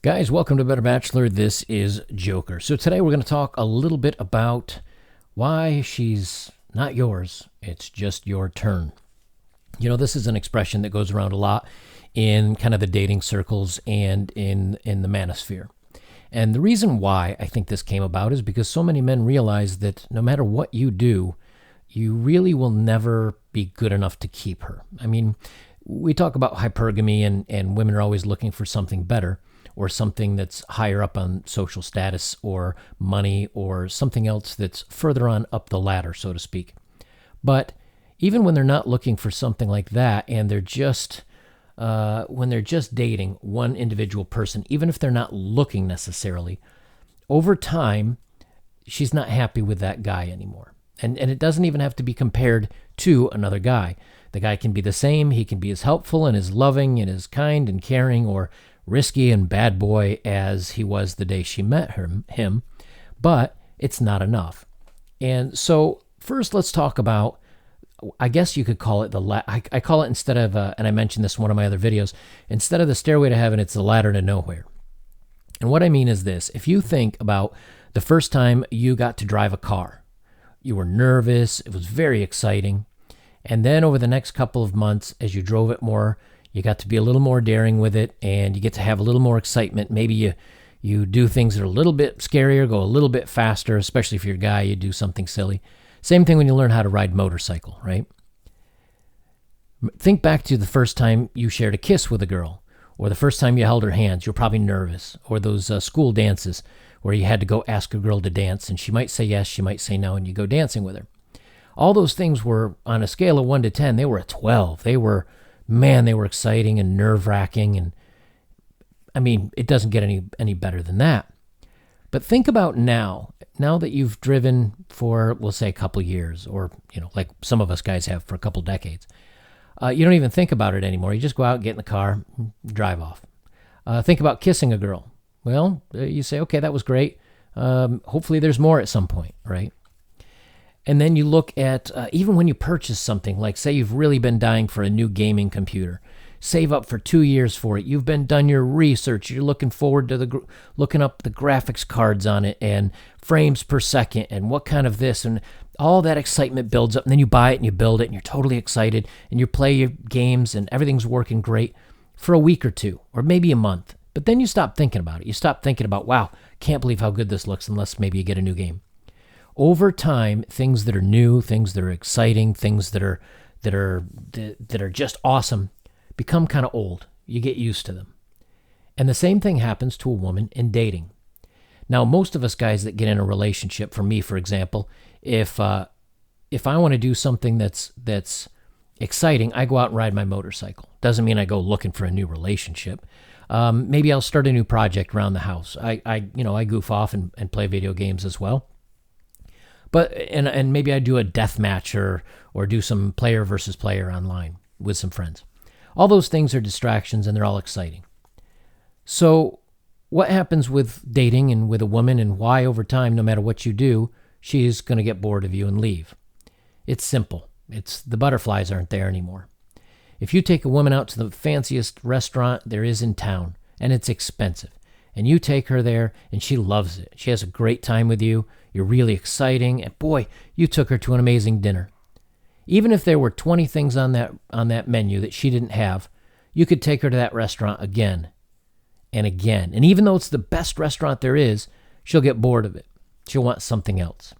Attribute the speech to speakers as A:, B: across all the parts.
A: Guys, welcome to Better Bachelor. This is Joker. So today we're going to talk a little bit about why she's not yours. It's just your turn. You know, this is an expression that goes around a lot in kind of the dating circles and in the manosphere. And the reason why I think this came about is because so many men realize that no matter what you do, you really will never be good enough to keep her. I mean, we talk about hypergamy and women are always looking for something better, or something that's higher up on social status or money or something else that's further on up the ladder, so to speak. But even when they're not looking for something like that and they're just, when they're just dating one individual person, even if they're not looking necessarily, over time, she's not happy with that guy anymore. And it doesn't even have to be compared to another guy. The guy can be the same. He can be as helpful and as loving and as kind and caring or risky and bad boy as he was the day she met him, but it's not enough. And so first let's talk about, I guess you could call it I call it, instead of, and I mentioned this in one of my other videos, instead of the stairway to heaven, it's the ladder to nowhere. And what I mean is this: if you think about the first time you got to drive a car, you were nervous, it was very exciting. And then over the next couple of months, as you drove it more, you got to be a little more daring with it, and you get to have a little more excitement. Maybe you do things that are a little bit scarier, go a little bit faster, especially if you're a guy, you do something silly. Same thing when you learn how to ride motorcycle, right? Think back to the first time you shared a kiss with a girl, or the first time you held her hands. You're probably nervous. Or those school dances where you had to go ask a girl to dance, and she might say yes, she might say no, and you go dancing with her. All those things were, on a scale of 1 to 10, they were a 12. They were exciting and nerve-wracking, and I mean, it doesn't get any better than that. But think about now that you've driven for, we'll say, a couple years, or, you know, like some of us guys have for a couple decades. You don't even think about it anymore. You just go out, get in the car, drive off. Think about kissing a girl. Well, you say, okay, that was great. Hopefully there's more at some point, right? And then you look at, even when you purchase something, like say you've really been dying for a new gaming computer, save up for 2 years for it. You've done your research. You're looking forward to looking up the graphics cards on it and frames per second and what kind of this, and all that excitement builds up. And then you buy it and you build it and you're totally excited and you play your games and everything's working great for a week or two, or maybe a month. But then you stop thinking about it. You stop thinking about, wow, can't believe how good this looks, unless maybe you get a new game. Over time, things that are new, things that are exciting, things that are just awesome become kind of old. You get used to them. And the same thing happens to a woman in dating. Now, most of us guys that get in a relationship, for me, for example, if I want to do something that's exciting, I go out and ride my motorcycle. Doesn't mean I go looking for a new relationship. Maybe I'll start a new project around the house. I goof off and play video games as well. But and maybe I do a death match or do some player versus player online with some friends. All those things are distractions and they're all exciting. So what happens with dating and with a woman, and why over time, no matter what you do, she's going to get bored of you and leave? It's simple. It's the butterflies aren't there anymore. If you take a woman out to the fanciest restaurant there is in town, and it's expensive, and you take her there and she loves it, she has a great time with you, you're really exciting, and boy, you took her to an amazing dinner. Even if there were 20 things on that menu that she didn't have, you could take her to that restaurant again and again. And even though it's the best restaurant there is, she'll get bored of it. She'll want something else.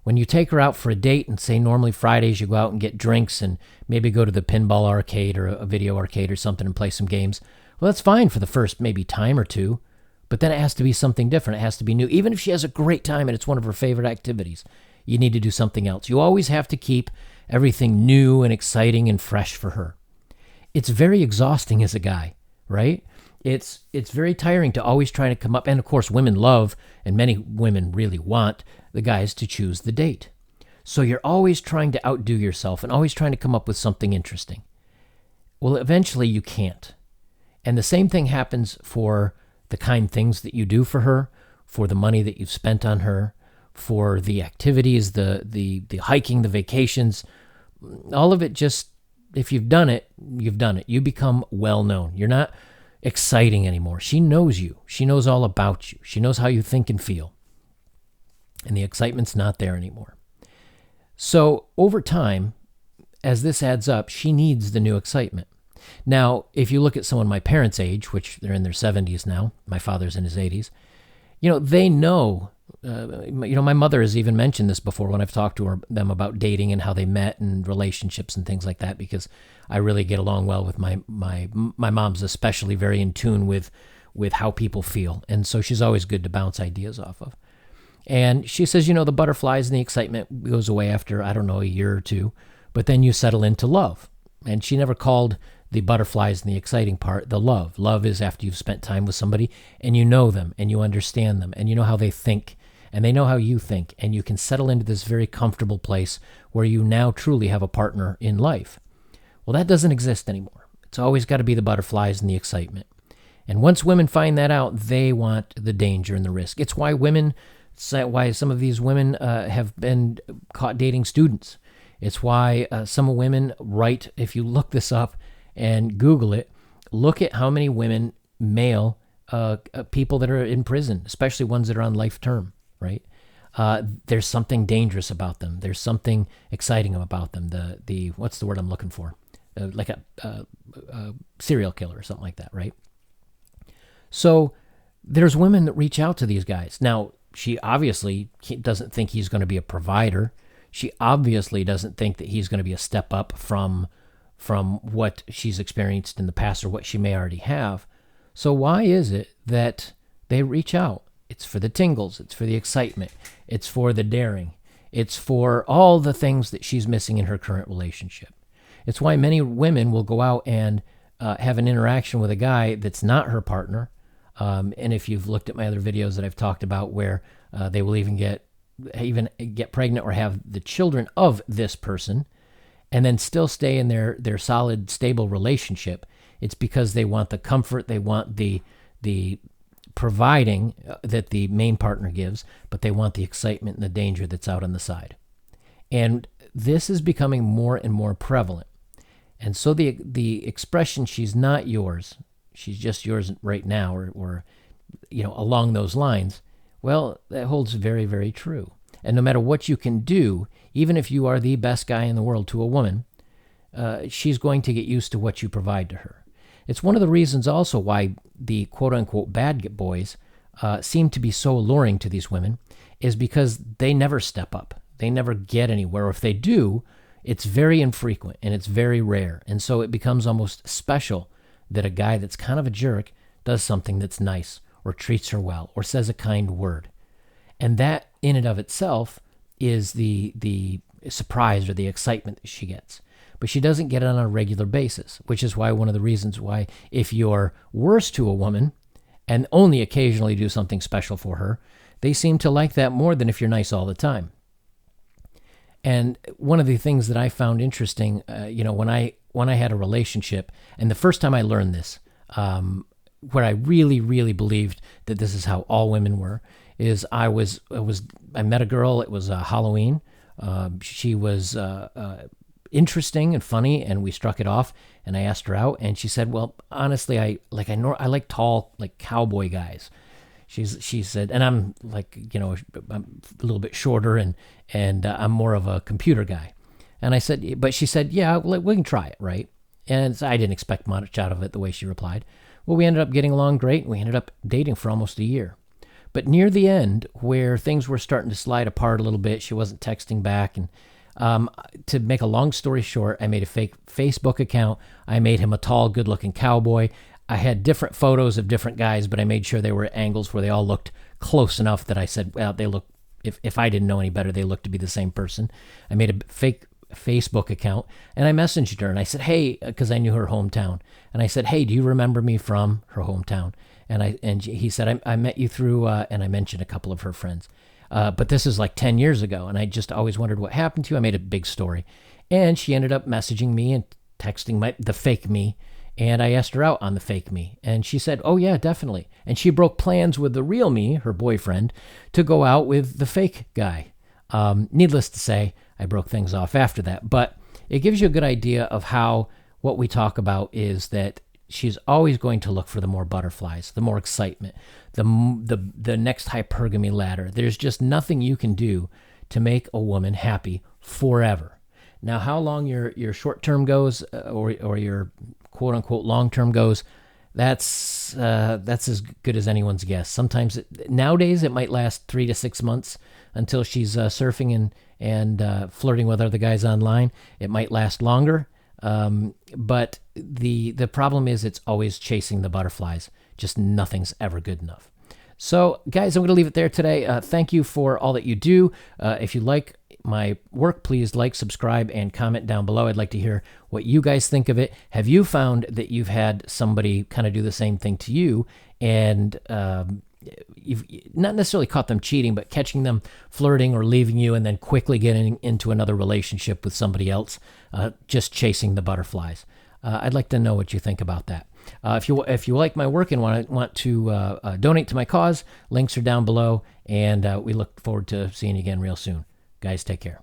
A: When you take her out for a date, and say normally Fridays you go out and get drinks and maybe go to the pinball arcade or a video arcade or something and play some games, well, that's fine for the first maybe time or two, but then it has to be something different. It has to be new. Even if she has a great time and it's one of her favorite activities, you need to do something else. You always have to keep everything new and exciting and fresh for her. It's very exhausting as a guy, right? It's very tiring to always try to come up. And of course, women love, and many women really want, the guys to choose the date. So you're always trying to outdo yourself and always trying to come up with something interesting. Well, eventually you can't. And the same thing happens for the kind things that you do for her, for the money that you've spent on her, for the activities, the hiking, the vacations. all of it just, if you've done it, you've done it. You become well known. You're not exciting anymore. She knows you. She knows all about you. She knows how you think and feel. And the excitement's not there anymore. So over time, as this adds up, she needs the new excitement. Now, if you look at someone my parents' age, which they're in their 70s now, my father's in his 80s, they know, my mother has even mentioned this before when I've talked to them about dating and how they met and relationships and things like that, because I really get along well with my mom's especially very in tune with how people feel. And so she's always good to bounce ideas off of. And she says, the butterflies and the excitement goes away after, I don't know, a year or two, but then you settle into love. And she never called the butterflies and the exciting part the love. Love is after you've spent time with somebody and you know them and you understand them and you know how they think and they know how you think, and you can settle into this very comfortable place where you now truly have a partner in life. Well, that doesn't exist anymore. It's always got to be the butterflies and the excitement. And once women find that out, they want the danger and the risk. It's why some of these women have been caught dating students. It's why some women write, if you look this up and Google it, look at how many women mail people that are in prison, especially ones that are on life term, right? There's something dangerous about them. There's something exciting about them. The what's the word I'm looking for? Like a serial killer or something like that, right? So there's women that reach out to these guys. Now, she obviously doesn't think he's going to be a provider. She obviously doesn't think that he's going to be a step up from what she's experienced in the past or what she may already have. So why is it that they reach out? It's for the tingles. It's for the excitement. It's for the daring. It's for all the things that she's missing in her current relationship. It's why many women will go out and have an interaction with a guy that's not her partner. And if you've looked at my other videos that I've talked about where they will even get pregnant or have the children of this person and then still stay in their solid, stable relationship, it's because they want the comfort, they want the providing that the main partner gives, but they want the excitement and the danger that's out on the side. And this is becoming more and more prevalent. And so the expression, she's not yours, she's just yours right now, or along those lines, well, that holds very, very true. And no matter what you can do, even if you are the best guy in the world to a woman, she's going to get used to what you provide to her. It's one of the reasons also why the quote-unquote bad boys seem to be so alluring to these women, is because they never step up. They never get anywhere. Or if they do, it's very infrequent and it's very rare. And so it becomes almost special that a guy that's kind of a jerk does something that's nice or treats her well or says a kind word. And that in and of itself is the surprise or the excitement that she gets. But she doesn't get it on a regular basis, which is why one of the reasons why if you're worse to a woman and only occasionally do something special for her, they seem to like that more than if you're nice all the time. And one of the things that I found interesting, when I had a relationship, and the first time I learned this, where I really, really believed that this is how all women were, is I met a girl. It was Halloween. She was interesting and funny, and we struck it off. And I asked her out, and she said, "Well, honestly, I like tall, like cowboy guys." She said, and I'm like, I'm a little bit shorter, and I'm more of a computer guy. And I said, but she said, "Yeah, we can try it, right?" And so I didn't expect much out of it the way she replied. Well, we ended up getting along great, and we ended up dating for almost a year. But near the end, where things were starting to slide apart a little bit, she wasn't texting back, and to make a long story short, I made a fake Facebook account. I made him a tall, good-looking cowboy. I had different photos of different guys, but I made sure they were at angles where they all looked close enough that I said, well, they look, if I didn't know any better, they looked to be the same person. I made a fake Facebook account, and I messaged her, and I said, hey, because I knew her hometown. And I said, hey, do you remember me from her hometown? And he said, I met you through, and I mentioned a couple of her friends. But this is like 10 years ago, and I just always wondered what happened to you. I made a big story. And she ended up messaging me and texting the fake me, and I asked her out on the fake me. And she said, oh, yeah, definitely. And she broke plans with the real me, her boyfriend, to go out with the fake guy. Needless to say, I broke things off after that. But it gives you a good idea of how what we talk about is that she's always going to look for the more butterflies, the more excitement, the next hypergamy ladder. There's just nothing you can do to make a woman happy forever. Now, how long your short term goes, or your quote unquote long term goes, that's as good as anyone's guess. Sometimes nowadays it might last 3 to 6 months until she's surfing and flirting with other guys online. It might last longer, but the problem is it's always chasing the butterflies. Just nothing's ever good enough. So, guys, I'm going to leave it there today. Thank you for all that you do. If you like my work, please like, subscribe, and comment down below. I'd like to hear what you guys think of it. Have you found that you've had somebody kind of do the same thing to you, and you've not necessarily caught them cheating, but catching them flirting or leaving you and then quickly getting into another relationship with somebody else, just chasing the butterflies? I'd like to know what you think about that. If you like my work and want to donate to my cause, links are down below, and we look forward to seeing you again real soon. Guys, take care.